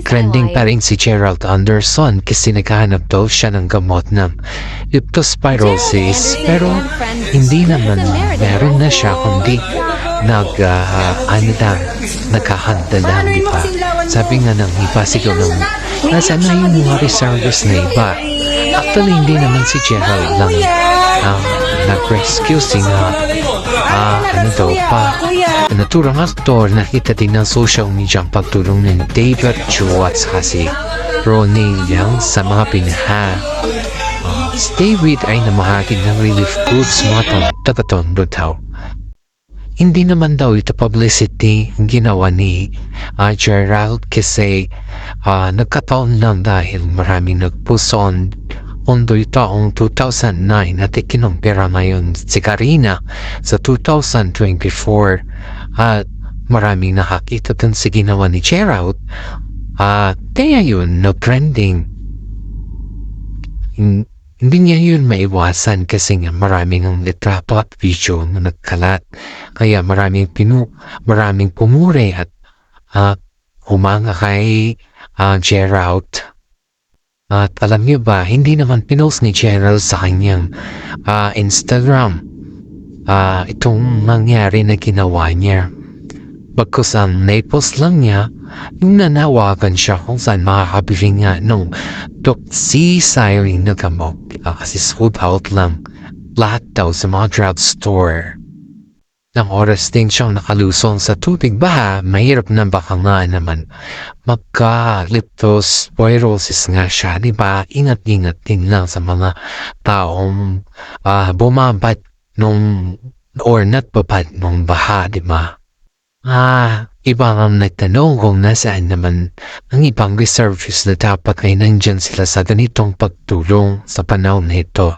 Trending pa rin si Gerald Anderson kasi naghahanap daw siya ng gamot ng leptospirosis pero hindi naman meron na siya kundi naghahanda lang, di ba? Sabi nga ng iba siguro nung nasaan na yung mga reservists na iba. Actually, hindi naman si Gerald lang nag-rescue naturang aktor. Nakita din ng social media ang pagtulong ng David Chu at si Ronnie Yang sa mga si David ay namahagi ng relief goods mga taga-Tondo daw. Hindi naman daw ito publicity ang ginawa ni Gerald kasi nagkataon lang dahil maraming nagpuson ondo'y taong 2009 at ikinumpira ngayon si Karina sa 2024 at maraming nakakita dun sa ginawa ni Gerald kaya yun trending. Hindi niya yun maiwasan kasi nga maraming ang litrato at video na nagkalat kaya maraming pumuri at humanga kay Gerald. At alam niyo ba, hindi naman pinost ni Gerald sa kanyang Instagram itong nangyari na ginawa niya. Bagkus ang na-post lang niya, yung nanawagan siya kung saan makakabili nga nung doxycycline na gamot kasi sold out lang lahat daw sa mga drugstore. Nang oras din siyang nakalusong sa tubig baha, mahirap na baka nga naman magka-leptospirosis nga siya, di ba? Ingat-ingat din lang sa mga taong bumabad or natbabad nung baha, di ba? Ibang ang nagtanong kung nasaan naman ang ibang reservists na dapat ay nandyan sila sa ganitong pagtulong sa panahon na ito.